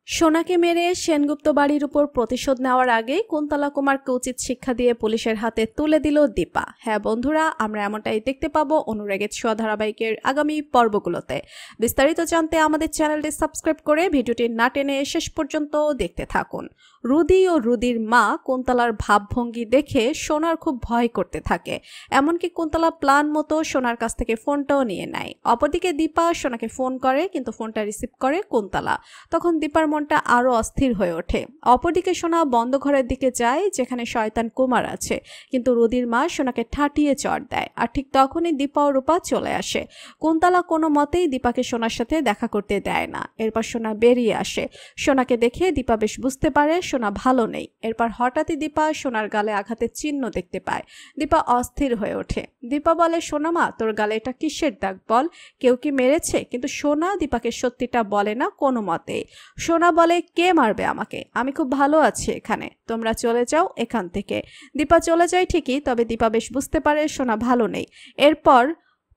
সোনাকে মেরে সেনগুপ্ত বাড়ির উপর প্রতিশোধ নেওয়ার আগেই কুন্তলা কুমারকে উচিত শিক্ষা দিয়ে পুলিশের হাতে তুলে দিল দীপা। হ্যাঁ বন্ধুরা, আমরা এমনটাই দেখতে পাবো অনুরাগের ছোঁয়া ধারাবাহিকের আগামী পর্বগুলোতে। বিস্তারিত জানতে আমাদের চ্যানেলটি সাবস্ক্রাইব করে ভিডিওটি না টেনে শেষ পর্যন্ত দেখতে থাকুন। রুদি ও রুদির মা কুন্তলার ভাবভঙ্গি দেখে সোনার খুব ভয় করতে থাকে। এমনকি কুন্তলা প্ল্যান মতো সোনার কাছ থেকে ফোনটাও নিয়ে নেয়। অপরদিকে দীপা সোনাকে ফোন করে, কিন্তু ফোনটা রিসিভ করে কুন্তলা। তখন দীপার মনটা আরো অস্থির হয়ে ওঠে। অপরদিকে সোনা বন্ধ ঘরের দিকে যায়, যেখানে শয়তান কুমার আছে, কিন্তু রুদির মা সোনাকে ঠাটিয়ে চড় দেয়। আর ঠিক তখনই দীপা ও রূপা চলে আসে। কুন্তলা কোনো মতেই দীপাকে সোনার সাথে দেখা করতে দেয় না। এরপর সোনা বেরিয়ে আসে। সোনাকে দেখে দীপা বেশ বুঝতে পারে সোনা ভালো নেই। এরপর হঠাৎই দীপা সোনার গালে আঘাতের চিহ্ন দেখতে পায়। দীপা অস্থির হয়ে ওঠে। দীপা বলে, সোনা মা, তোর গালে এটা কিসের দাগ বল, কেউ কি মেরেছে? কিন্তু সোনা দীপাকে সত্যিটা বলে না কোনো মতেই। সোনা বলে, কে মারবে আমাকে, আমি খুব ভালো আছি এখানে, তোমরা চলে যাও এখান থেকে। দীপা চলে যায় ঠিকই, তবে দীপা বেশ বুঝতে পারে সোনা ভালো নেই।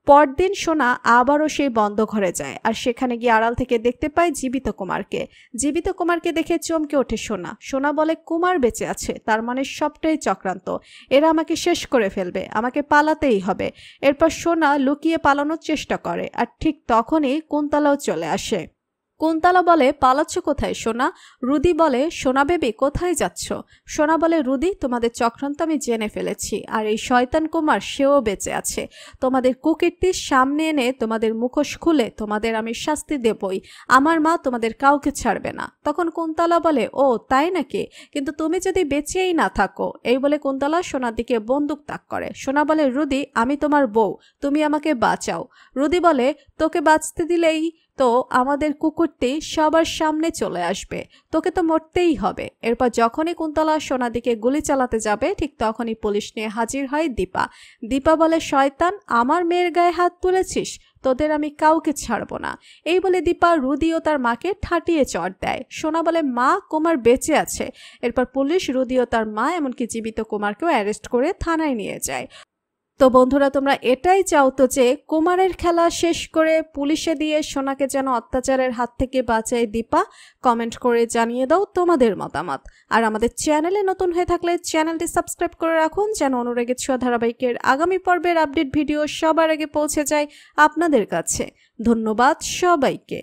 পরদিন সোনা আবারও সেই বন্ধ ঘরে যায়, আর সেখানে গিয়ে আড়াল থেকে দেখতে পায় জীবিত কুমারকে। জীবিত কুমারকে দেখে চমকে ওঠে সোনা। সোনা বলে, কুমার বেঁচে আছে, তার মানে সবটাই চক্রান্ত, এরা আমাকে শেষ করে ফেলবে, আমাকে পালাতেই হবে। এরপর সোনা লুকিয়ে পালানোর চেষ্টা করে, আর ঠিক তখনই কুন্তলাও চলে আসে। কুন্তলা বলে, পালাচ্ছ কোথায় সোনা? রুদি বলে, সোনা বেবি কোথায় যাচ্ছ? সোনা বলে, রুদি, তোমাদের চক্রান্ত আমি জেনে ফেলেছি, আর এই শয়তান কুমার সেও বেঁচে আছে। তোমাদের কুকীর্তির সামনে এনে তোমাদের মুখোশ খুলে তোমাদের আমি শাস্তি দেবই। আমার মা তোমাদের কাউকে ছাড়বে না। তখন কুন্তলা বলে, ও তাই নাকি, কিন্তু তুমি যদি বেঁচেই না থাকো। এই বলে কুন্তলা সোনার দিকে বন্দুক তাক করে। সোনা বলে, রুদি, আমি তোমার বউ, তুমি আমাকে বাঁচাও। রুদি বলে, তোকে বাঁচতে দিলেই তো আমাদের কুকুরটি সবার সামনে চলে আসবে, তোকে তো মরতেই হবে। এরপর যখনই কুন্তলা সোনার দিকে গুলি চালাতে যাবে, ঠিক তখনই পুলিশ নিয়ে হাজির হয় দীপা। দীপা বলে, শয়তান, আমার মেয়ের গায়ে হাত তুলেছিস, তোদের আমি কাউকে ছাড়বো না। এই বলে দীপা রুদি ও তার মাকে ঠাটিয়ে চড় দেয়। সোনা বলে, মা, কুমার বেঁচে আছে। এরপর পুলিশ রুদি ও তার মা এমনকি জীবিত কুমারকেও অ্যারেস্ট করে থানায় নিয়ে যায়। তো বন্ধুরা, তোমরা এটাই চাও তো যে কুমারের খেলা শেষ করে পুলিশে দিয়ে সোনাকে যেন অত্যাচারের হাত থেকে বাঁচায় দীপা? কমেন্ট করে জানিয়ে দাও তোমাদের মতামত। আর আমাদের চ্যানেলে নতুন হয়ে থাকলে চ্যানেলটি সাবস্ক্রাইব করে রাখুন, যেন অনুরাগের ছোঁয়া ধারাবাহিকের আগামী পর্বের আপডেট ভিডিও সবার আগে পৌঁছে যায় আপনাদের কাছে। ধন্যবাদ সবাইকে।